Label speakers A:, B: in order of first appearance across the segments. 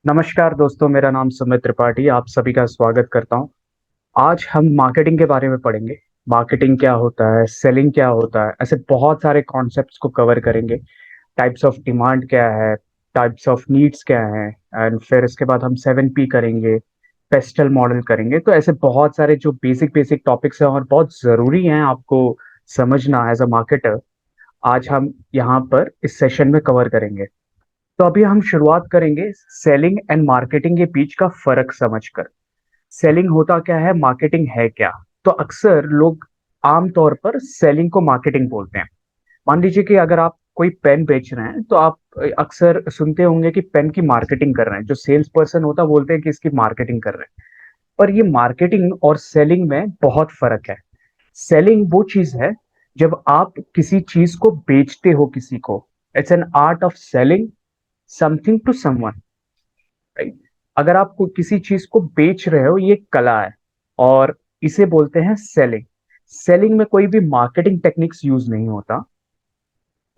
A: नमस्कार दोस्तों, मेरा नाम सुमित त्रिपाठी, आप सभी का स्वागत करता हूँ। आज हम मार्केटिंग के बारे में पढ़ेंगे। मार्केटिंग क्या होता है, सेलिंग क्या होता है, ऐसे बहुत सारे कॉन्सेप्ट्स को कवर करेंगे। टाइप्स ऑफ डिमांड क्या है, टाइप्स ऑफ नीड्स क्या है, एंड फिर इसके बाद हम 7P करेंगे, पेस्टल मॉडल करेंगे। तो ऐसे बहुत सारे जो बेसिक बेसिक टॉपिक्स हैं और बहुत ज़रूरी हैं आपको समझना एज अ मार्केटर, आज हम यहाँ पर इस सेशन में कवर करेंगे। तो अभी हम शुरुआत करेंगे सेलिंग एंड मार्केटिंग के बीच का फर्क समझकर। सेलिंग होता क्या है, मार्केटिंग है क्या। तो अक्सर लोग आमतौर पर सेलिंग को मार्केटिंग बोलते हैं। मान लीजिए कि अगर आप कोई पेन बेच रहे हैं तो आप अक्सर सुनते होंगे कि पेन की मार्केटिंग कर रहे हैं। जो सेल्स पर्सन होता है बोलते हैं कि इसकी मार्केटिंग कर रहे हैं। पर ये मार्केटिंग और सेलिंग में बहुत फर्क है। सेलिंग वो चीज है जब आप किसी चीज को बेचते हो किसी को। It's an art of selling something to someone, right. अगर आप किसी चीज को बेच रहे हो, ये एक कला है और इसे बोलते हैं सेलिंग। सेलिंग में कोई भी मार्केटिंग टेक्निक्स यूज नहीं होता,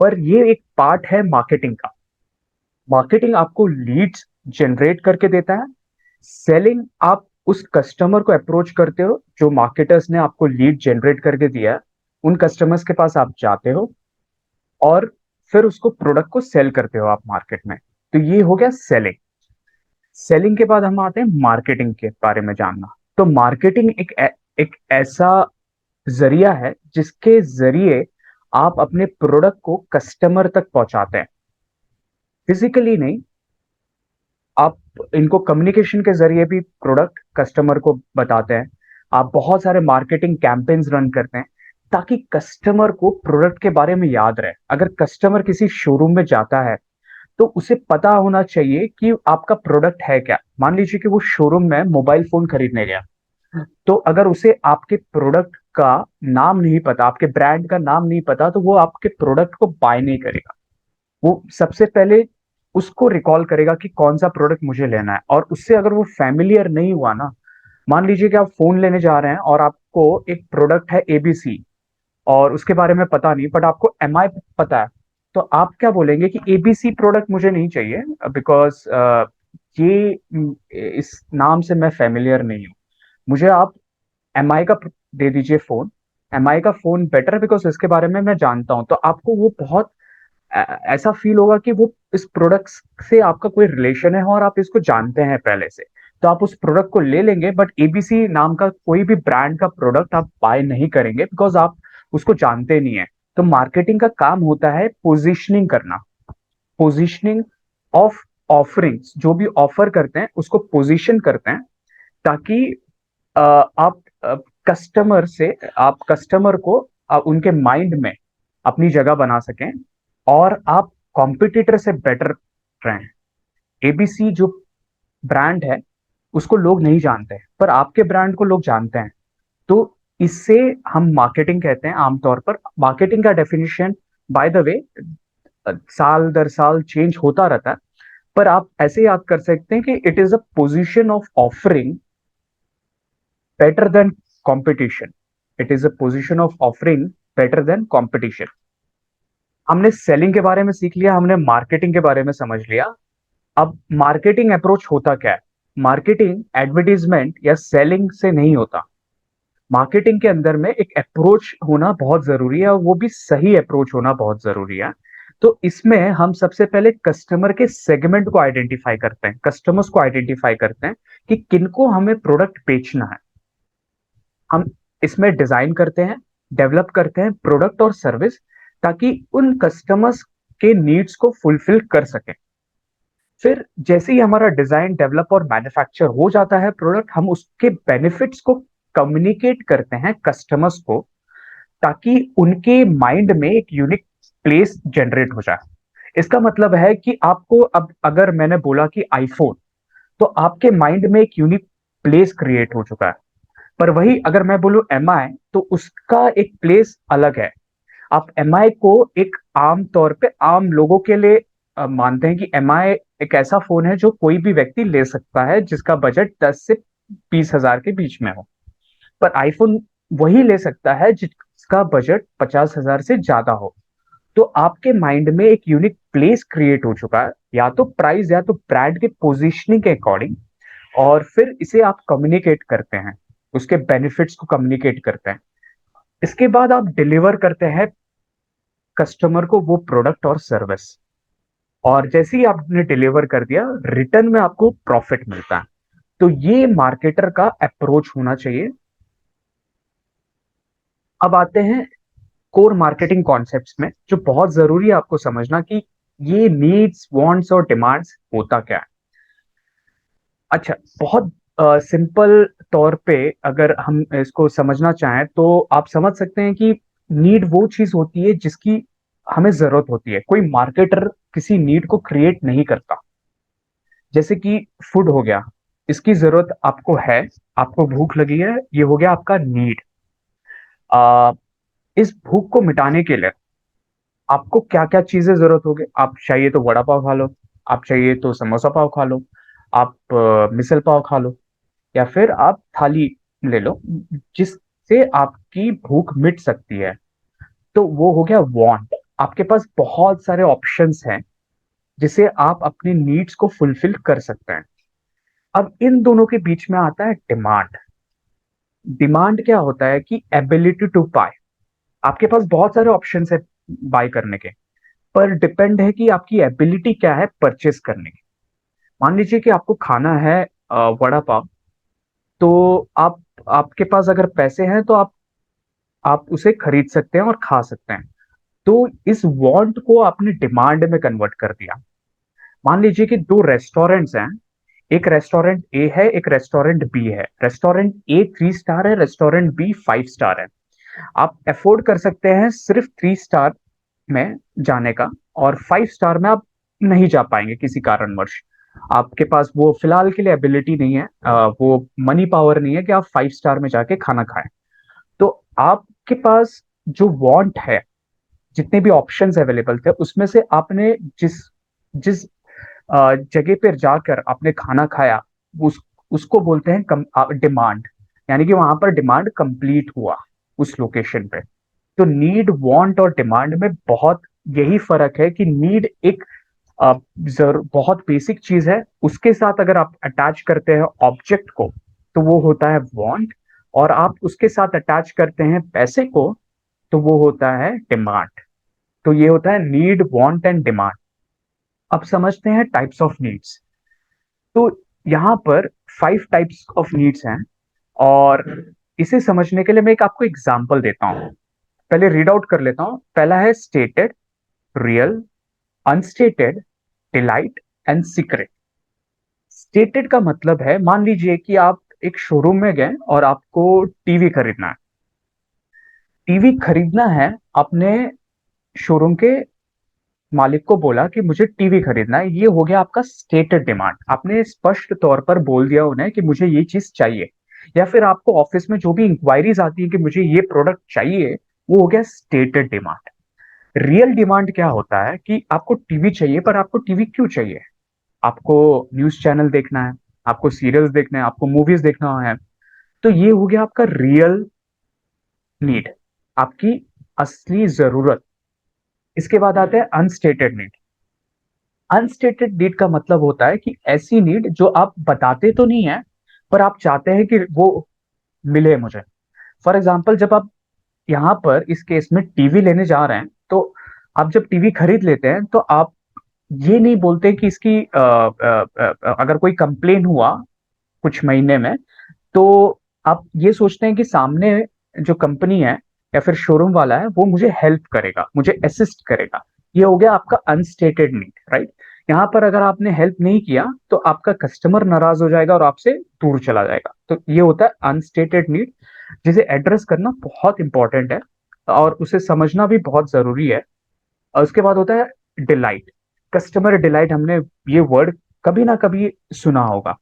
A: पर ये एक पार्ट है मार्केटिंग का। मार्केटिंग आपको लीड्स जनरेट करके देता है। सेलिंग आप उस कस्टमर को अप्रोच करते हो जो मार्केटर्स ने आपको लीड जनरेट करके दिया है। उन कस्टमर्स के पास आप जाते हो और फिर उसको प्रोडक्ट को सेल करते हो आप मार्केट में। तो ये हो गया सेलिंग। सेलिंग के बाद हम आते हैं मार्केटिंग के बारे में जानना। तो मार्केटिंग एक ऐसा जरिया है जिसके जरिए आप अपने प्रोडक्ट को कस्टमर तक पहुंचाते हैं। फिजिकली नहीं, आप इनको कम्युनिकेशन के जरिए भी प्रोडक्ट कस्टमर को बताते हैं। आप बहुत सारे मार्केटिंग कैंपेन्स रन करते हैं ताकि कस्टमर को प्रोडक्ट के बारे में याद रहे। अगर कस्टमर किसी शोरूम में जाता है तो उसे पता होना चाहिए कि आपका प्रोडक्ट है क्या। मान लीजिए कि वो शोरूम में मोबाइल फोन खरीदने गया, तो अगर उसे आपके प्रोडक्ट का नाम नहीं पता, आपके ब्रांड का नाम नहीं पता, तो वो आपके प्रोडक्ट को बाय नहीं करेगा। वो सबसे पहले उसको रिकॉल करेगा कि कौन सा प्रोडक्ट मुझे लेना है। और उससे अगर वो फैमिलियर नहीं हुआ ना, मान लीजिए कि आप फोन लेने जा रहे हैं और आपको एक प्रोडक्ट है एबीसी और उसके बारे में पता नहीं, बट आपको एमआई पता है। तो आप क्या बोलेंगे कि एबीसी प्रोडक्ट मुझे नहीं चाहिए बिकॉज ये इस नाम से मैं फेमिलियर नहीं हूँ। मुझे आप एमआई का दे दीजिए फोन। एमआई का फोन बेटर बिकॉज इसके बारे में मैं जानता हूँ। तो आपको वो बहुत ऐसा फील होगा कि वो इस प्रोडक्ट से आपका कोई रिलेशन है और आप इसको जानते हैं पहले से। तो आप उस प्रोडक्ट को ले लेंगे, बट एबीसी नाम का कोई भी ब्रांड का प्रोडक्ट आप बाय नहीं करेंगे बिकॉज आप उसको जानते नहीं है। तो मार्केटिंग का काम होता है पोजीशनिंग करना। पोजीशनिंग ऑफ ऑफरिंग्स, जो भी ऑफर करते हैं उसको पोजीशन करते हैं ताकि आप कस्टमर को उनके माइंड में अपनी जगह बना सकें और आप कॉम्पिटिटर से बेटर रहें। एबीसी जो ब्रांड है उसको लोग नहीं जानते हैं, पर आपके ब्रांड को लोग जानते हैं। तो इससे हम मार्केटिंग कहते हैं आमतौर पर। मार्केटिंग का डेफिनेशन बाय द वे साल दर साल चेंज होता रहता है, पर आप ऐसे याद कर सकते हैं कि it is a position of offering better than competition. It is a position of offering better than competition. हमने सेलिंग के बारे में सीख लिया, हमने मार्केटिंग के बारे में समझ लिया। अब मार्केटिंग अप्रोच होता क्या है। मार्केटिंग एडवर्टीजमेंट या सेलिंग से नहीं होता। मार्केटिंग के अंदर में एक अप्रोच होना बहुत जरूरी है और वो भी सही अप्रोच होना बहुत जरूरी है। तो इसमें हम सबसे पहले कस्टमर के सेगमेंट को आइडेंटिफाई करते हैं, कस्टमर्स को आइडेंटिफाई करते हैं कि किनको हमें प्रोडक्ट बेचना है। हम इसमें डिजाइन करते हैं, डेवलप करते हैं प्रोडक्ट और सर्विस ताकि उन कस्टमर्स के नीड्स को फुलफिल कर सकें। फिर जैसे ही हमारा डिजाइन, डेवलप और मैन्युफैक्चर हो जाता है प्रोडक्ट, हम उसके बेनिफिट्स को कम्युनिकेट करते हैं कस्टमर्स को ताकि उनके माइंड में एक यूनिक प्लेस जनरेट हो जाए। इसका मतलब है कि आपको अब अगर मैंने बोला कि आईफोन, तो आपके माइंड में एक यूनिक प्लेस क्रिएट हो चुका है। पर वही अगर मैं बोलूं एमआई, तो उसका एक प्लेस अलग है। आप एमआई को एक आम तौर पे आम लोगों के लिए मानते हैं कि एमआई एक ऐसा फोन है जो कोई भी व्यक्ति ले सकता है जिसका बजट 10 से 20 हजार के बीच में हो। पर आईफोन वही ले सकता है जिसका बजट 50 हजार से ज्यादा हो। तो आपके माइंड में एक यूनिक प्लेस क्रिएट हो चुका है, या तो प्राइस या तो ब्रांड के पोजीशनिंग के अकॉर्डिंग, और फिर इसे आप कम्युनिकेट करते हैं, उसके बेनिफिट्स को कम्युनिकेट करते हैं। इसके बाद आप डिलीवर करते हैं कस्टमर को वो प्रोडक्ट और सर्विस, और जैसे ही आपने डिलीवर कर दिया, रिटर्न में आपको प्रॉफिट मिलता है। तो ये मार्केटर का अप्रोच होना चाहिए। अब आते हैं कोर मार्केटिंग कॉन्सेप्ट्स में, जो बहुत जरूरी है आपको समझना कि ये नीड्स, वांट्स और डिमांड्स होता क्या है। अच्छा, बहुत सिंपल तौर पे अगर हम इसको समझना चाहें तो आप समझ सकते हैं कि नीड वो चीज होती है जिसकी हमें जरूरत होती है। कोई मार्केटर किसी नीड को क्रिएट नहीं करता। जैसे कि फूड हो गया, इसकी जरूरत आपको है, आपको भूख लगी है, ये हो गया आपका नीड। आ, इस भूख को मिटाने के लिए आपको क्या क्या चीजें जरूरत होगी? आप चाहिए तो वड़ा पाव खा लो, आप चाहिए तो समोसा पाव खा लो, आप मिसल पाव खा लो, या फिर आप थाली ले लो जिससे आपकी भूख मिट सकती है। तो वो हो गया वांट। आपके पास बहुत सारे ऑप्शंस हैं जिसे आप अपनी नीड्स को फुलफिल कर सकते हैं। अब इन दोनों के बीच में आता है डिमांड। डिमांड क्या होता है कि एबिलिटी टू बाय। आपके पास बहुत सारे ऑप्शंस है बाय करने के, पर डिपेंड है कि आपकी एबिलिटी क्या है परचेस करने की। मान लीजिए कि आपको खाना है वड़ा पाव, तो आप आपके पास अगर पैसे हैं तो आप उसे खरीद सकते हैं और खा सकते हैं। तो इस वांट को आपने डिमांड में कन्वर्ट कर दिया। मान लीजिए कि दो रेस्टोरेंट्स हैं, एक रेस्टोरेंट ए है, एक रेस्टोरेंट बी है। रेस्टोरेंट ए 3 स्टार है, रेस्टोरेंट बी 5 स्टार है। आप अफोर्ड कर सकते हैं सिर्फ 3 स्टार में जाने का, और 5 स्टार में आप नहीं जा पाएंगे किसी कारणवश। आपके पास वो फिलहाल के लिए एबिलिटी नहीं है, वो मनी पावर नहीं है कि आप 5 स्टार में जाके खाना खाएं। तो आपके पास जो वांट है, जितने भी ऑप्शंस अवेलेबल थे उसमें से आपने जिस जिस जगह पर जाकर आपने खाना खाया, उस उसको बोलते हैं डिमांड। यानी कि वहां पर डिमांड कंप्लीट हुआ उस लोकेशन पे। तो नीड, वांट और डिमांड में बहुत यही फर्क है कि नीड एक बहुत बेसिक चीज है, उसके साथ अगर आप अटैच करते हैं ऑब्जेक्ट को तो वो होता है वांट, और आप उसके साथ अटैच करते हैं पैसे को तो वो होता है डिमांड। तो ये होता है नीड, वांट एंड डिमांड। अब समझते हैं टाइप्स ऑफ नीड्स। तो यहाँ पर 5 टाइप्स ऑफ नीड्स हैं, और इसे समझने के लिए मैं एक आपको एग्जांपल देता हूँ। पहले रीड आउट कर लेता हूँ। पहला है stated, real, unstated, delight and secret. Stated का मतलब है, मान लीजिए कि आप एक शोरूम में गए और आपको टीवी खरीदना है। टीवी खरीदना है, आपने शोरूम के मालिक को बोला कि मुझे टीवी खरीदना है। ये हो गया आपका स्टेटेड डिमांड। आपने स्पष्ट तौर पर बोल दिया उन्हें कि मुझे ये चीज चाहिए। या फिर आपको ऑफिस में जो भी इंक्वायरीज आती है कि मुझे ये प्रोडक्ट चाहिए, वो हो गया स्टेटेड डिमांड। रियल डिमांड क्या होता है कि आपको टीवी चाहिए, पर आपको टीवी क्यों चाहिए? आपको न्यूज चैनल देखना है, आपको सीरियल्स देखना है, आपको मूवीज देखना है। तो ये हो गया आपका रियल नीड, आपकी असली जरूरत। इसके बाद आता है अनस्टेटेड नीड। अनस्टेटेड नीड का मतलब होता है कि ऐसी नीड जो आप बताते तो नहीं है, पर आप चाहते हैं कि वो मिले मुझे। फॉर एग्जाम्पल, जब आप यहाँ पर इस केस में टीवी लेने जा रहे हैं, तो आप जब टीवी खरीद लेते हैं तो आप ये नहीं बोलते कि इसकी अगर कोई कंप्लेन हुआ कुछ महीने में, तो आप ये सोचते हैं कि सामने जो कंपनी है या फिर शोरूम वाला है वो मुझे हेल्प करेगा, मुझे असिस्ट करेगा। ये हो गया आपका अनस्टेटेड नीड, राइट? यहाँ पर अगर आपने हेल्प नहीं किया तो आपका कस्टमर नाराज हो जाएगा और आपसे दूर चला जाएगा। तो ये होता है अनस्टेटेड नीड, जिसे एड्रेस करना बहुत इंपॉर्टेंट है और उसे समझना भी बहुत जरूरी है। और उसके बाद होता है डिलाइट। कस्टमर डिलाइट, हमने ये वर्ड कभी ना कभी सुना होगा।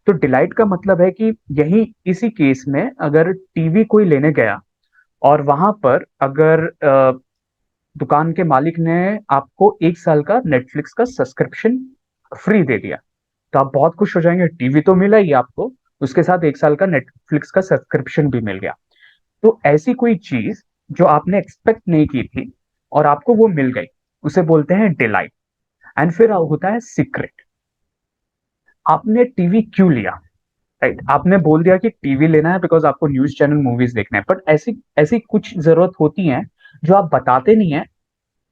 A: तो डिलाइट का मतलब है कि यही इसी केस में अगर टीवी कोई लेने गया और वहां पर अगर दुकान के मालिक ने आपको 1 साल का नेटफ्लिक्स का सब्सक्रिप्शन फ्री दे दिया, तो आप बहुत खुश हो जाएंगे, टीवी तो मिला ही आपको, उसके साथ 1 साल का नेटफ्लिक्स का सब्सक्रिप्शन भी मिल गया। तो ऐसी कोई चीज जो आपने एक्सपेक्ट नहीं की थी और आपको वो मिल गई, उसे बोलते हैं डिलाइट। एंड फिर होता है सीक्रेट। आपने टीवी क्यों लिया, राइट? आपने बोल दिया कि टीवी लेना है बिकॉज आपको न्यूज चैनल मूवीज देखना है, बट ऐसी ऐसी कुछ जरूरत होती है जो आप बताते नहीं है,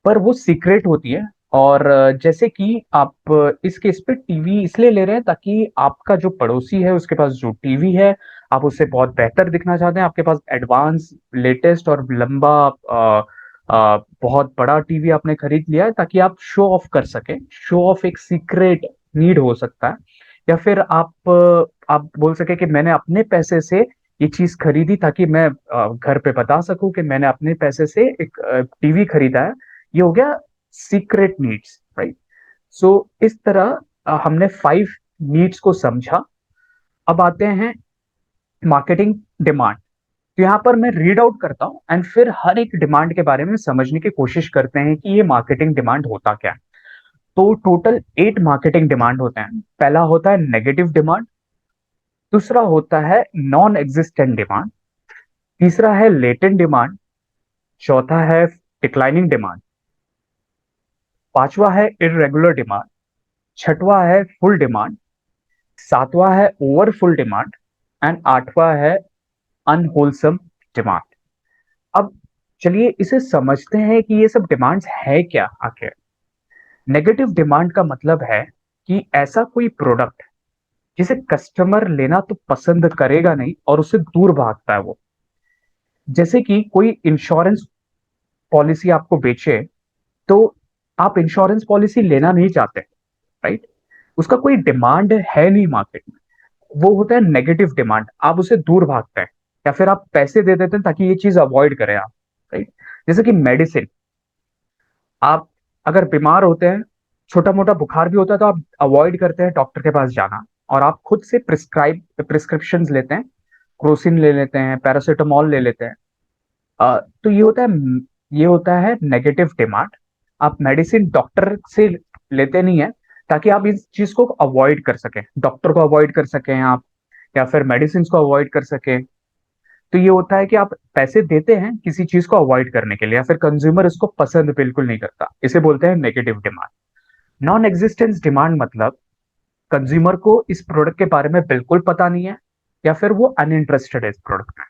A: पर वो सीक्रेट होती है। और जैसे कि आप इस केस पे टीवी इसलिए ले रहे हैं ताकि आपका जो पड़ोसी है उसके पास जो टीवी है, आप उससे बहुत बेहतर दिखना चाहते हैं, आपके पास एडवांस लेटेस्ट और लंबा बहुत बड़ा टीवी आपने खरीद लिया है ताकि आप शो ऑफ कर सके। शो ऑफ एक सीक्रेट नीड हो सकता है। या फिर आप बोल सके कि मैंने अपने पैसे से ये चीज खरीदी ताकि मैं घर पे बता सकूं कि मैंने अपने पैसे से एक टीवी खरीदा है। ये हो गया सीक्रेट नीड्स, राइट? सो इस तरह हमने 5 नीड्स को समझा। अब आते हैं मार्केटिंग डिमांड। तो यहाँ पर मैं रीड आउट करता हूँ एंड फिर हर एक डिमांड के बारे में समझने की कोशिश करते हैं कि ये मार्केटिंग डिमांड होता क्या है। तो टोटल 8 मार्केटिंग डिमांड होते हैं। पहला होता है नेगेटिव डिमांड, दूसरा होता है नॉन एग्जिस्टेंट डिमांड, तीसरा है लेटेंट डिमांड, चौथा है डिक्लाइनिंग डिमांड, पांचवा है इररेगुलर डिमांड, छठवा है फुल डिमांड, सातवां है ओवर फुल डिमांड एंड आठवां है अनहोलसम डिमांड। अब चलिए इसे समझते हैं कि ये सब डिमांड्स है क्या आखिर। नेगेटिव डिमांड का मतलब है कि ऐसा कोई प्रोडक्ट जिसे कस्टमर लेना तो पसंद करेगा नहीं और उससे दूर भागता है वो। जैसे कि कोई इंश्योरेंस पॉलिसी आपको बेचे, तो आप इंश्योरेंस पॉलिसी लेना नहीं चाहते, राइट? उसका कोई डिमांड है नहीं मार्केट में, वो होता है नेगेटिव डिमांड, आप उसे दूर भागते हैं या फिर आप पैसे दे देते हैं ताकि ये चीज अवॉइड करें आप, राइट? जैसे कि मेडिसिन, आप अगर बीमार होते हैं, छोटा मोटा बुखार भी होता है, तो आप अवॉइड करते हैं डॉक्टर के पास जाना और आप खुद से प्रिस्क्रिप्शन लेते हैं, क्रोसिन ले लेते हैं, पैरासीटामोल ले लेते हैं। तो ये होता है नेगेटिव डिमांड। आप मेडिसिन डॉक्टर से लेते नहीं है ताकि आप इस चीज को अवॉइड कर सकें, डॉक्टर को अवॉइड कर सकें आप, या फिर मेडिसिन को अवॉइड कर सकें। तो ये होता है कि आप पैसे देते हैं किसी चीज को अवॉइड करने के लिए, या फिर कंज्यूमर इसको पसंद बिल्कुल नहीं करता, इसे बोलते हैं negative demand. Non existence demand मतलब कंज्यूमर को इस प्रोडक्ट के बारे में बिल्कुल पता नहीं है, या फिर वो अनइंटरेस्टेड है इस प्रोडक्ट में।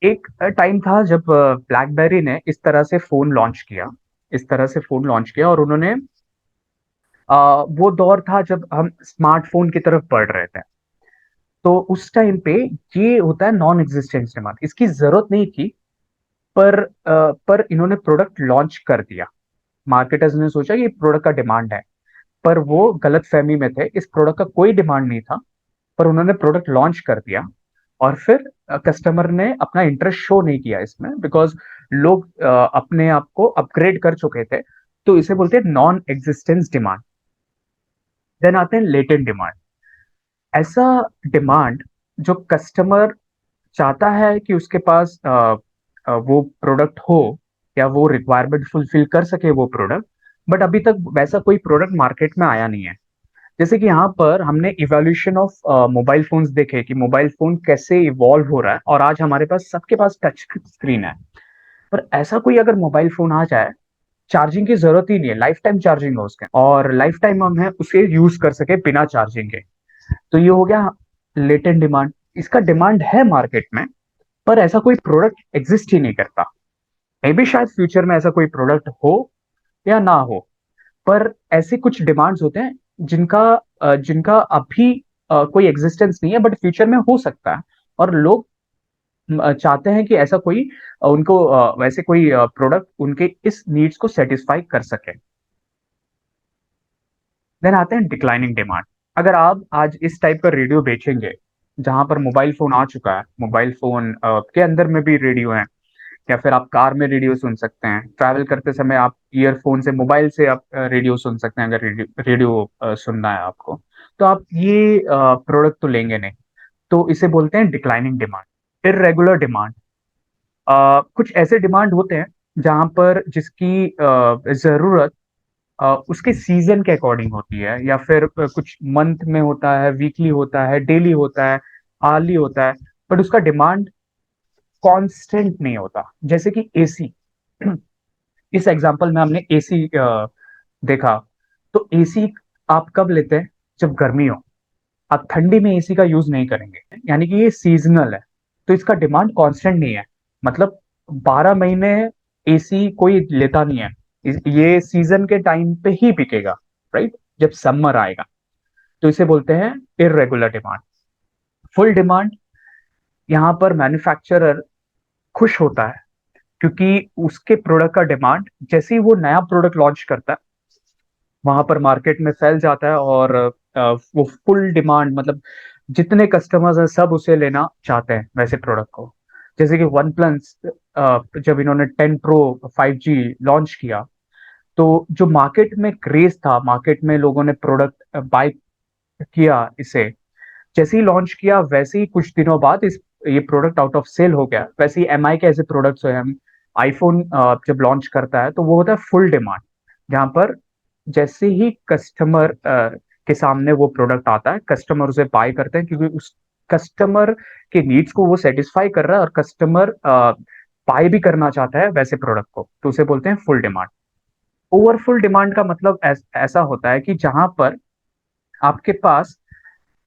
A: एक टाइम था जब ब्लैकबेरी ने इस तरह से फोन लॉन्च किया और उन्होंने वो दौर था जब हम स्मार्टफोन की तरफ बढ़ रहे थे। तो उस टाइम पे ये होता है नॉन एग्जिस्टेंस डिमांड, इसकी जरूरत नहीं थी, पर इन्होंने प्रोडक्ट लॉन्च कर दिया। मार्केटर्स ने सोचा कि प्रोडक्ट का डिमांड है, पर वो गलत फहमी में थे, इस प्रोडक्ट का कोई डिमांड नहीं था, पर उन्होंने प्रोडक्ट लॉन्च कर दिया। और फिर कस्टमर ने अपना इंटरेस्ट शो नहीं किया इसमें बिकॉज लोग अपने आप को अपग्रेड कर चुके थे। तो इसे बोलते हैं नॉन एग्जिस्टेंस डिमांड। देन आते हैं लेटेंट डिमांड। ऐसा डिमांड जो कस्टमर चाहता है कि उसके पास वो प्रोडक्ट हो, या वो रिक्वायरमेंट फुलफिल कर सके वो प्रोडक्ट, बट अभी तक वैसा कोई प्रोडक्ट मार्केट में आया नहीं है। जैसे कि यहाँ पर हमने इवोल्यूशन ऑफ मोबाइल फोन्स देखे कि मोबाइल फोन कैसे इवॉल्व हो रहा है, और आज हमारे पास सबके पास टच स्क्रीन है। पर ऐसा कोई अगर मोबाइल फोन आ जाए, चार्जिंग की जरूरत ही नहीं है, लाइफ टाइम चार्जिंग हो उसके, और लाइफ टाइम हम है उसे यूज कर सके बिना चार्जिंग के। तो ये हो गया लेटेंट डिमांड। इसका डिमांड है मार्केट में, पर ऐसा कोई प्रोडक्ट एग्जिस्ट ही नहीं करता। मे बी शायद फ्यूचर में ऐसा कोई प्रोडक्ट हो या ना हो, पर ऐसे कुछ डिमांड्स होते हैं जिनका अभी कोई एग्जिस्टेंस नहीं है, बट फ्यूचर में हो सकता है। और लोग चाहते हैं कि ऐसा कोई उनको वैसे कोई प्रोडक्ट उनके इस नीड्स को सेटिस्फाई कर सके। देन आते हैं डिक्लाइनिंग डिमांड। अगर आप आज इस टाइप का रेडियो बेचेंगे, जहां पर मोबाइल फोन आ चुका है, मोबाइल फोन के अंदर में भी रेडियो है, या फिर आप कार में रेडियो सुन सकते हैं, ट्रैवल करते समय आप ईयरफोन से मोबाइल से आप रेडियो सुन सकते हैं, अगर रेडियो सुनना है आपको, तो आप ये प्रोडक्ट तो लेंगे नहीं। तो इसे बोलते हैं डिक्लाइनिंग डिमांड। इररेगुलर डिमांड, कुछ ऐसे डिमांड होते हैं जहां पर जिसकी जरूरत उसके सीजन के अकॉर्डिंग होती है, या फिर कुछ मंथ में होता है, वीकली होता है, डेली होता है, आर्ली होता है, बट उसका डिमांड कांस्टेंट नहीं होता। जैसे कि एसी, इस एग्जांपल में हमने एसी देखा। तो एसी आप कब लेते हैं? जब गर्मी हो। आप ठंडी में एसी का यूज नहीं करेंगे, यानी कि ये सीजनल है। तो इसका डिमांड कांस्टेंट नहीं है। मतलब 12 महीने एसी कोई लेता नहीं है। ये सीजन के टाइम पे ही बिकेगा, राइट? जब समर आएगा। तो इसे बोलते हैं इरेगुलर डिमांड। फुल डिमांड, यहाँ पर मैन्युफैक्चरर खुश होता है क्योंकि उसके प्रोडक्ट का डिमांड जैसे ही वो नया प्रोडक्ट लॉन्च करता है वहां पर मार्केट में फैल जाता है, और वो फुल डिमांड, मतलब जितने कस्टमर्स हैं सब उसे लेना चाहते हैं वैसे प्रोडक्ट को। जैसे कि वन प्लस जब इन्होंने 10 Pro 5G लॉन्च किया, तो जो मार्केट में क्रेज था, मार्केट में लोगों ने प्रोडक्ट बाय किया इसे। जैसे ही लॉन्च किया वैसे ही कुछ दिनों बाद इस ये प्रोडक्ट आउट ऑफ सेल हो गया। वैसे ही एमआई के ऐसे प्रोडक्ट्स हैं, हम आईफोन जब लॉन्च करता है तो वो होता है फुल डिमांड, जहां पर जैसे ही कस्टमर के सामने वो प्रोडक्ट आता है, कस्टमर उसे बाय करते हैं क्योंकि उस कस्टमर के नीड्स को वो सेटिस्फाई कर रहा है, और कस्टमर बाय भी करना चाहता है वैसे प्रोडक्ट को, तो उसे बोलते हैं फुल डिमांड। ओवरफुल डिमांड का मतलब ऐसा होता है कि जहां पर आपके पास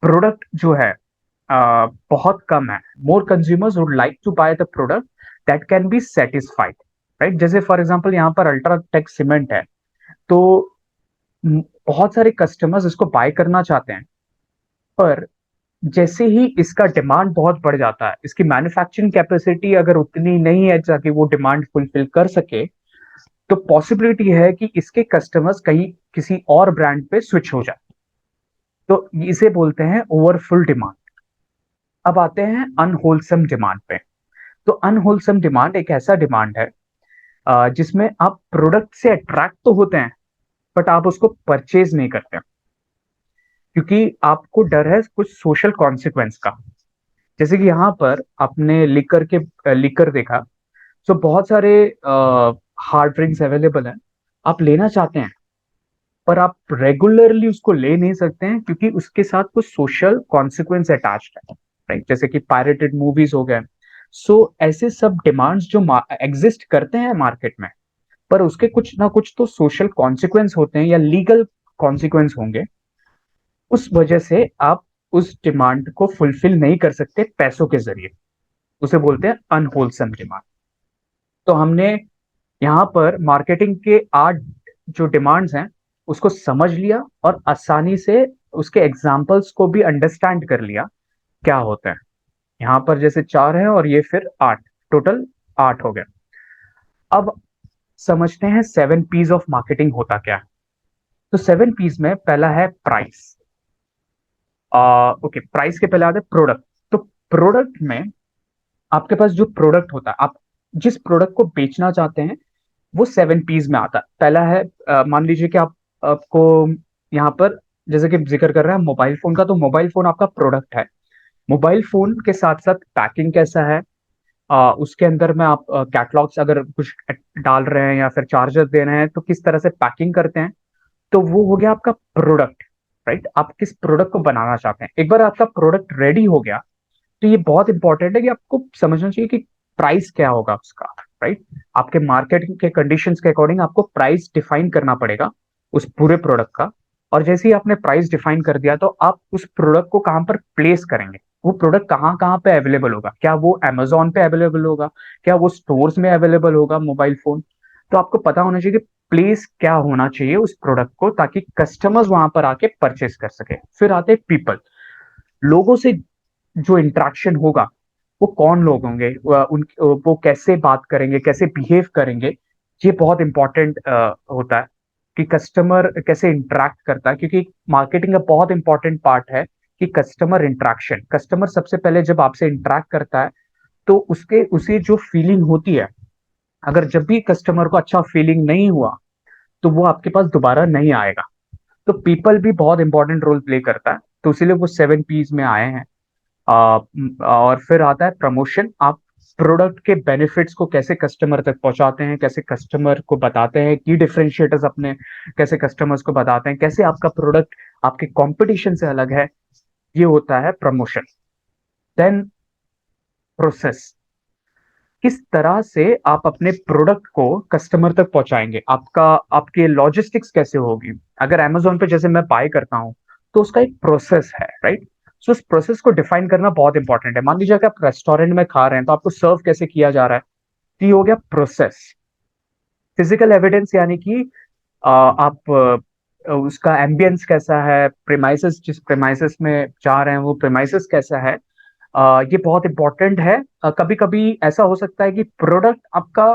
A: प्रोडक्ट जो है बहुत कम है, more consumers would like to buy the product that can be satisfied, right? जैसे फॉर एग्जांपल यहाँ पर अल्ट्राटेक सीमेंट है, तो बहुत सारे कस्टमर्स इसको बाय करना चाहते हैं, पर जैसे ही इसका डिमांड बहुत बढ़ जाता है, इसकी मैन्युफैक्चरिंग कैपेसिटी अगर उतनी नहीं है ताकि वो डिमांड फुलफिल कर सके, तो पॉसिबिलिटी है कि इसके कस्टमर्स कहीं किसी और ब्रांड पे स्विच हो जाए। तो इसे बोलते हैं ओवरफुल डिमांड। अब आते हैं अनहोलसम डिमांड पे। तो अनहोलसम डिमांड एक ऐसा डिमांड है जिसमें आप प्रोडक्ट से अट्रैक्ट तो होते हैं, बट आप उसको परचेज नहीं करते, क्योंकि आपको डर है कुछ सोशल कॉन्सिक्वेंस का। जैसे कि यहाँ पर आपने लिकर देखा, तो बहुत सारे हार्ड ड्रिंक्स अवेलेबल हैं, आप लेना चाहते हैं, पर आप रेगुलरली उसको ले नहीं सकते हैं क्योंकि उसके साथ कुछ सोशल कॉन्सिक्वेंस अटैच्ड है, राइट? जैसे कि पायरेटेड मूवीज हो गए। सो ऐसे सब डिमांड्स जो एग्जिस्ट करते हैं मार्केट में, पर उसके कुछ ना कुछ तो सोशल कॉन्सिक्वेंस होते हैं या लीगल कॉन्सिक्वेंस होंगे। उस वजह से आप उस डिमांड को फुलफिल नहीं कर सकते पैसों के जरिए। उसे बोलते हैं अनहोलसम डिमांड। तो हमने यहाँ पर मार्केटिंग के 8 जो डिमांड्स हैं उसको समझ लिया, और आसानी से उसके एग्जाम्पल्स को भी अंडरस्टैंड कर लिया क्या होता है। यहाँ पर जैसे 4 है और ये फिर 8, टोटल 8 हो गया। अब समझते हैं 7 P's ऑफ मार्केटिंग होता क्या है। तो 7 P's में पहला है प्राइस। ओके, प्राइस के पहले आते हैं प्रोडक्ट। तो प्रोडक्ट में आपके पास जो प्रोडक्ट होता है, आप जिस प्रोडक्ट को बेचना चाहते हैं, वो 7 P's में आता है। पहला है मान लीजिए कि आपको यहाँ पर जैसे कि जिक्र कर रहे हैं मोबाइल फोन का, तो मोबाइल फोन आपका प्रोडक्ट है। मोबाइल फोन के साथ साथ पैकिंग कैसा है, उसके अंदर में आप कैटलॉग्स अगर कुछ डाल रहे हैं या फिर चार्जर दे रहे हैं तो किस तरह से पैकिंग करते हैं, तो वो हो गया आपका प्रोडक्ट, राइट? आप किस प्रोडक्ट को बनाना चाहते हैं। एक बार आपका प्रोडक्ट रेडी हो गया, तो ये बहुत इंपॉर्टेंट है कि आपको समझना चाहिए कि प्राइस क्या होगा उसका, राइट? आपके मार्केट के कंडीशंस के अकॉर्डिंग आपको प्राइस डिफाइन करना पड़ेगा उस पूरे प्रोडक्ट का। और जैसे ही आपने प्राइस डिफाइन कर दिया, तो आप उस प्रोडक्ट को कहां पर प्लेस करेंगे, वो प्रोडक्ट कहाँ कहाँ पे अवेलेबल होगा, क्या वो अमेजोन पे अवेलेबल होगा, क्या वो स्टोर्स में अवेलेबल होगा मोबाइल फोन। तो आपको पता होना चाहिए कि प्लेस क्या होना चाहिए उस प्रोडक्ट को, ताकि कस्टमर्स वहां पर आके परचेस कर सके। फिर आते पीपल, लोगों से जो इंटरेक्शन होगा, वो कौन लोग होंगे, वो कैसे बात करेंगे, कैसे बिहेव करेंगे। ये बहुत इंपॉर्टेंट होता है कि कस्टमर कैसे इंटरेक्ट करता है, क्योंकि मार्केटिंग का बहुत इंपॉर्टेंट पार्ट है कि कस्टमर इंटरेक्शन। कस्टमर सबसे पहले जब आपसे इंटरेक्ट करता है, तो उसके उसे जो फीलिंग होती है, अगर जब भी कस्टमर को अच्छा फीलिंग नहीं हुआ, तो वो आपके पास दोबारा नहीं आएगा। तो पीपल भी बहुत इंपॉर्टेंट रोल प्ले करता है, तो इसीलिए वो 7 P's में आए हैं। और फिर आता है प्रमोशन। आप प्रोडक्ट के बेनिफिट्स को कैसे कस्टमर तक पहुंचाते हैं, कैसे कस्टमर को बताते हैं की डिफरेंशिएटर्स अपने, कैसे कस्टमर्स को बताते हैं कैसे आपका प्रोडक्ट आपके कंपटीशन से अलग है, ये होता है प्रमोशन। देन प्रोसेस, किस तरह से आप अपने प्रोडक्ट को कस्टमर तक पहुंचाएंगे, आपका आपके लॉजिस्टिक्स कैसे होगी, अगर अमेजोन पे जैसे मैं बाय करता हूँ, तो उसका एक प्रोसेस है, राइट? सो उस प्रोसेस को डिफाइन करना बहुत इंपॉर्टेंट है। मान लीजिए कि आप रेस्टोरेंट में खा रहे हैं, तो आपको सर्व कैसे किया जा रहा है, तो ये हो गया प्रोसेस। फिजिकल एविडेंस यानी कि आप उसका एम्बियंस कैसा है, प्रेमाइसेस, जिस प्रेमाइसेस में जा रहे हैं वो प्रेमाइसेस कैसा है, ये बहुत इंपॉर्टेंट है। कभी कभी ऐसा हो सकता है कि प्रोडक्ट आपका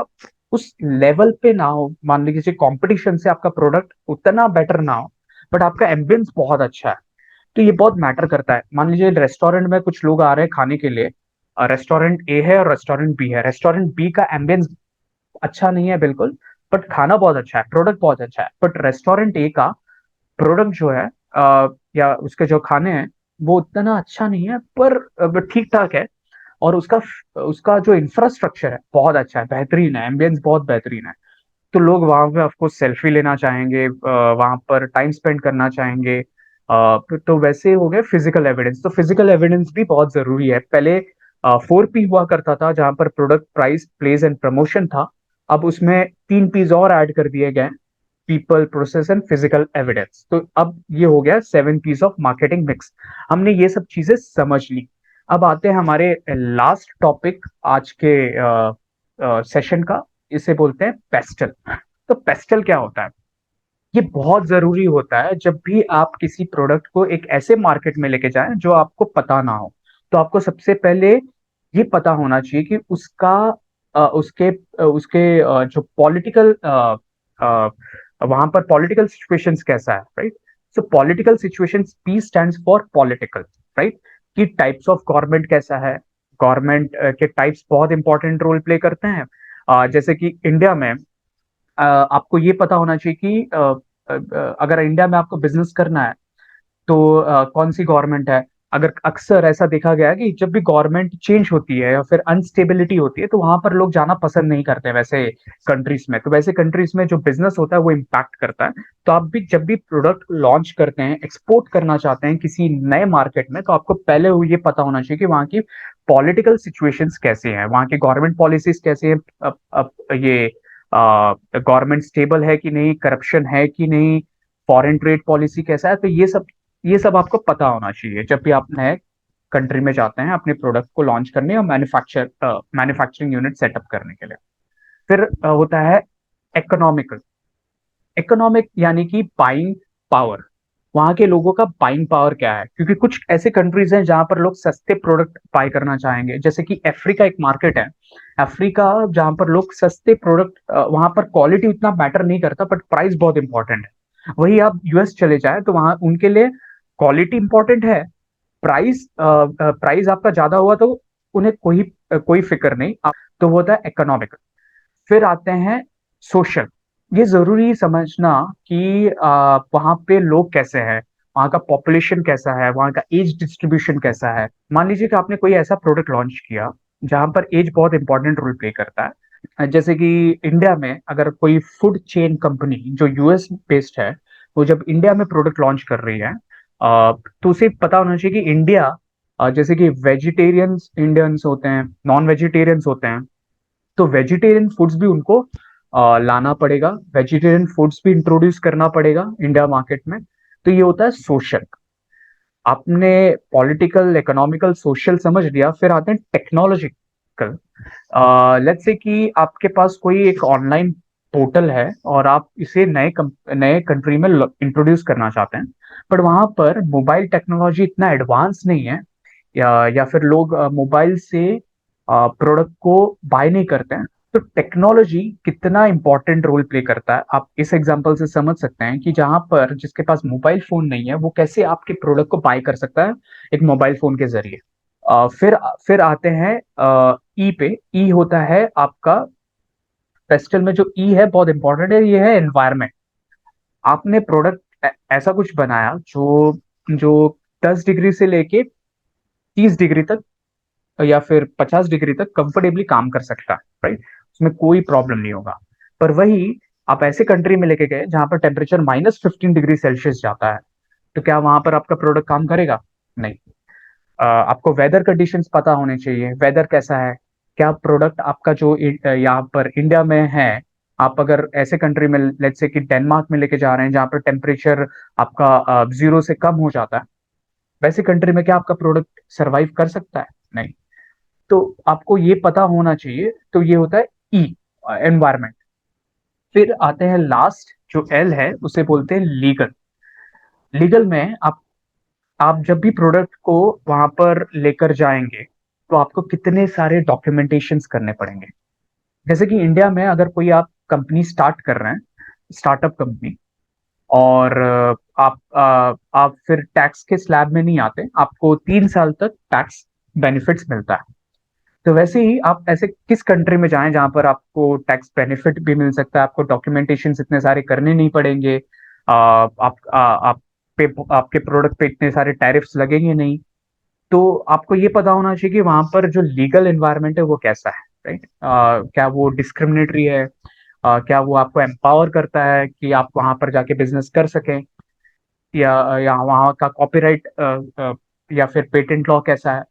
A: उस लेवल पे ना हो, मान लीजिए कंपटीशन से आपका प्रोडक्ट उतना बेटर ना हो, बट आपका एम्बियंस बहुत अच्छा है, तो ये बहुत मैटर करता है। मान लीजिए रेस्टोरेंट में कुछ लोग आ रहे हैं खाने के लिए, रेस्टोरेंट ए है और रेस्टोरेंट बी है। रेस्टोरेंट बी का एम्बियंस अच्छा नहीं है बिल्कुल, बट खाना बहुत अच्छा है, प्रोडक्ट बहुत अच्छा है। बट रेस्टोरेंट ए का प्रोडक्ट जो है, या उसके जो खाने हैं, वो उतना अच्छा नहीं है, पर ठीक ठाक है। और उसका उसका जो इंफ्रास्ट्रक्चर है बहुत अच्छा है, बेहतरीन है, एम्बियंस बहुत बेहतरीन है। तो लोग वहां पे ऑफकोर्स सेल्फी लेना चाहेंगे, वहां पर टाइम स्पेंड करना चाहेंगे। तो वैसे हो गए फिजिकल एविडेंस। तो फिजिकल एविडेंस भी बहुत जरूरी है। पहले 4P हुआ करता था, जहां पर product, price, place and promotion था। अब उसमें 3Ps और ऐड कर दिए गए, people, process and physical evidence. तो अब ये हो गया 7 Ps ऑफ मार्केटिंग मिक्स। हमने ये सब चीजें समझ ली। अब आते हैं हमारे लास्ट टॉपिक आज के सेशन का। इसे बोलते हैं पेस्टल। तो पेस्टल क्या होता है? ये बहुत जरूरी होता है जब भी आप किसी प्रोडक्ट को एक ऐसे मार्केट में लेके जाएं जो आपको पता ना हो। तो आपको सबसे पहले ये पता होना चाहिए कि उसका उसके जो पॉलिटिकल वहां पर पॉलिटिकल सिचुएशंस कैसा है, right? So political situations, P stands for political, right? कि टाइप्स ऑफ गवर्नमेंट कैसा है, गवर्नमेंट के टाइप्स बहुत इंपॉर्टेंट रोल प्ले करते हैं। जैसे कि इंडिया में आपको ये पता होना चाहिए कि अगर इंडिया में आपको बिजनेस करना है, तो कौन सी गवर्नमेंट है। अगर अक्सर ऐसा देखा गया है कि जब भी गवर्नमेंट चेंज होती है या फिर अनस्टेबिलिटी होती है, तो वहां पर लोग जाना पसंद नहीं करते वैसे कंट्रीज में। तो वैसे कंट्रीज में जो बिजनेस होता है वो इम्पैक्ट करता है। तो आप भी जब भी प्रोडक्ट लॉन्च करते हैं, एक्सपोर्ट करना चाहते हैं किसी नए मार्केट में, तो आपको पहले ये पता होना चाहिए कि वहाँ की पॉलिटिकल सिचुएशंस कैसे हैं, वहाँ की गवर्नमेंट पॉलिसीज कैसे हैं, ये गवर्नमेंट स्टेबल है कि नहीं, करप्शन है कि नहीं, फॉरेन ट्रेड पॉलिसी कैसा है। तो ये सब आपको पता होना चाहिए जब भी आप नए कंट्री में जाते हैं अपने प्रोडक्ट को लॉन्च करने और मैन्युफैक्चरिंग यूनिट सेटअप करने के लिए। फिर होता है इकोनॉमिकल। इकोनॉमिक यानी कि बाइंग पावर। वहां के लोगों का बाइंग पावर क्या है, क्योंकि कुछ ऐसे कंट्रीज हैं जहां पर लोग सस्ते प्रोडक्ट बाय करना चाहेंगे। जैसे कि अफ्रीका एक मार्केट है, अफ्रीका, जहां पर लोग सस्ते प्रोडक्ट, वहां पर क्वालिटी उतना मैटर नहीं करता, बट प्राइस बहुत इंपॉर्टेंट है। वही आप यूएस चले जाएं तो वहां उनके लिए क्वालिटी इंपॉर्टेंट है, प्राइस प्राइस आपका ज्यादा हुआ तो उन्हें कोई कोई फिक्र नहीं। तो वो होता है इकोनॉमिक। फिर आते हैं सोशल। ये जरूरी समझना कि वहाँ पे लोग कैसे हैं, वहाँ का पॉपुलेशन कैसा है, वहाँ का एज डिस्ट्रीब्यूशन कैसा है। मान लीजिए कि आपने कोई ऐसा प्रोडक्ट लॉन्च किया जहाँ पर एज बहुत इंपॉर्टेंट रोल प्ले करता है। जैसे कि इंडिया में अगर कोई फूड चेन कंपनी जो यूएस बेस्ड है, वो जब इंडिया में प्रोडक्ट लॉन्च कर रही है, तो उसे पता होना चाहिए कि इंडिया, जैसे कि वेजिटेरियंस इंडियंस होते हैं, नॉन वेजिटेरियंस होते हैं, तो वेजिटेरियन फूड्स भी उनको लाना पड़ेगा, वेजिटेरियन फूड्स भी इंट्रोड्यूस करना पड़ेगा इंडिया मार्केट में। तो ये होता है सोशल। आपने पॉलिटिकल, इकोनॉमिकल, सोशल समझ लिया। फिर आते हैं टेक्नोलॉजिकल। लेट्स से कि आपके पास कोई एक ऑनलाइन पोर्टल है और आप इसे नए कंट्री में इंट्रोड्यूस करना चाहते हैं, बट वहां पर मोबाइल टेक्नोलॉजी इतना एडवांस नहीं है, या फिर लोग मोबाइल से प्रोडक्ट को बाय नहीं करते हैं। तो टेक्नोलॉजी कितना इंपॉर्टेंट रोल प्ले करता है, आप इस एग्जांपल से समझ सकते हैं कि जहां पर जिसके पास मोबाइल फोन नहीं है, वो कैसे आपके प्रोडक्ट को बाय कर सकता है एक मोबाइल फोन के जरिए। फिर आते हैं ई पे। ई होता है आपका, पेस्टल में जो ई है बहुत इंपॉर्टेंट है, ये है एनवायरमेंट। आपने प्रोडक्ट ऐसा कुछ बनाया जो जो 10 डिग्री से लेके 30 डिग्री तक या फिर 50 डिग्री तक कंफर्टेबली काम कर सकता है, राइट? उसमें कोई प्रॉब्लम नहीं होगा। पर वही आप ऐसे कंट्री में लेके गए जहां पर टेम्परेचर -15 डिग्री सेल्सियस जाता है, तो क्या वहां पर आपका प्रोडक्ट काम करेगा? नहीं। आपको वेदर कंडीशंस पता होने चाहिए, वेदर कैसा है, क्या प्रोडक्ट आपका जो यहाँ पर इंडिया में है, आप अगर ऐसे कंट्री में लेट्स से कि डेनमार्क में लेके जा रहे हैं जहाँ पर टेम्परेचर आपका 0 से कम हो जाता है, वैसे कंट्री में क्या आपका प्रोडक्ट सरवाइव कर सकता है? नहीं। तो आपको ये पता होना चाहिए। तो ये होता है ई, एनवायरमेंट। फिर आते हैं लास्ट, जो एल है उसे बोलते हैं लीगल। लीगल में आप जब भी प्रोडक्ट को वहां पर लेकर जाएंगे तो आपको कितने सारे डॉक्यूमेंटेशंस करने पड़ेंगे। जैसे कि इंडिया में अगर कोई आप कंपनी स्टार्ट कर रहे हैं, स्टार्टअप कंपनी, और आप फिर टैक्स के स्लैब में नहीं आते, आपको 3 साल तक टैक्स बेनिफिट्स मिलता है। तो वैसे ही आप ऐसे किस कंट्री में जाएं जहां पर आपको टैक्स बेनिफिट भी मिल सकता है, आपको डॉक्यूमेंटेशन इतने सारे करने नहीं पड़ेंगे, आप पे आपके प्रोडक्ट पे इतने सारे टैरिफ्स लगेंगे नहीं। तो आपको ये पता होना चाहिए कि वहां पर जो लीगल एनवायरनमेंट है वो कैसा है, राइट? क्या वो डिस्क्रिमिनेटरी है? क्या वो आपको एम्पावर करता है कि आप वहां पर जाके बिजनेस कर सकें? या वहाँ का कॉपीराइट या फिर पेटेंट लॉ कैसा है?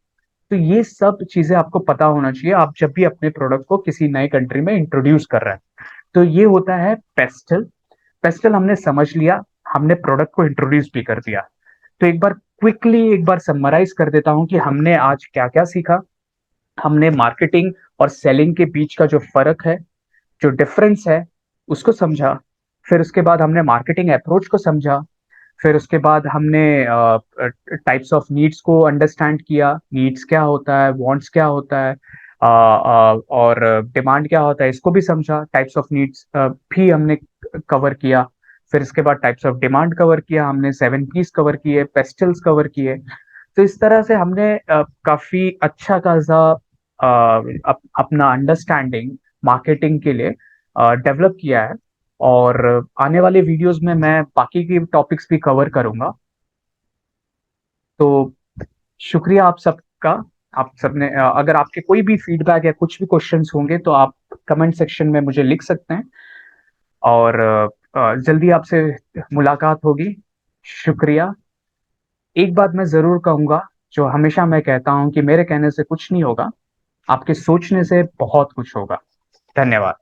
A: तो ये सब चीजें आपको पता होना चाहिए आप जब भी अपने प्रोडक्ट को किसी नए कंट्री में इंट्रोड्यूस कर रहे हैं। तो ये होता है पेस्टल। पेस्टल हमने समझ लिया, हमने प्रोडक्ट को इंट्रोड्यूस भी कर दिया। तो एक बार समराइज कर देता हूं कि हमने आज क्या क्या सीखा। हमने मार्केटिंग और सेलिंग के बीच का जो फर्क है, जो डिफरेंस है, उसको समझा। फिर उसके बाद हमने मार्केटिंग अप्रोच को समझा। फिर उसके बाद हमने टाइप्स ऑफ नीड्स को अंडरस्टैंड किया, नीड्स क्या होता है, वांट्स क्या होता है, और डिमांड क्या होता है, इसको भी समझा। टाइप्स ऑफ नीड्स भी हमने कवर किया। फिर इसके बाद टाइप्स ऑफ डिमांड कवर किया हमने, 7 Ps कवर किए, पेस्टल्स कवर किए। तो इस तरह से हमने काफी अच्छा खासा अपना अंडरस्टैंडिंग मार्केटिंग के लिए डेवलप किया है। और आने वाले वीडियोस में मैं बाकी के टॉपिक्स भी कवर करूंगा। तो शुक्रिया आप सबका। आप सबने अगर आपके कोई भी फीडबैक या कुछ भी क्वेश्चंस होंगे तो आप कमेंट सेक्शन में मुझे लिख सकते हैं। और जल्दी आपसे मुलाकात होगी। शुक्रिया। एक बात मैं जरूर कहूंगा, जो हमेशा मैं कहता हूं कि मेरे कहने से कुछ नहीं होगा, आपके सोचने से बहुत कुछ होगा। धन्यवाद।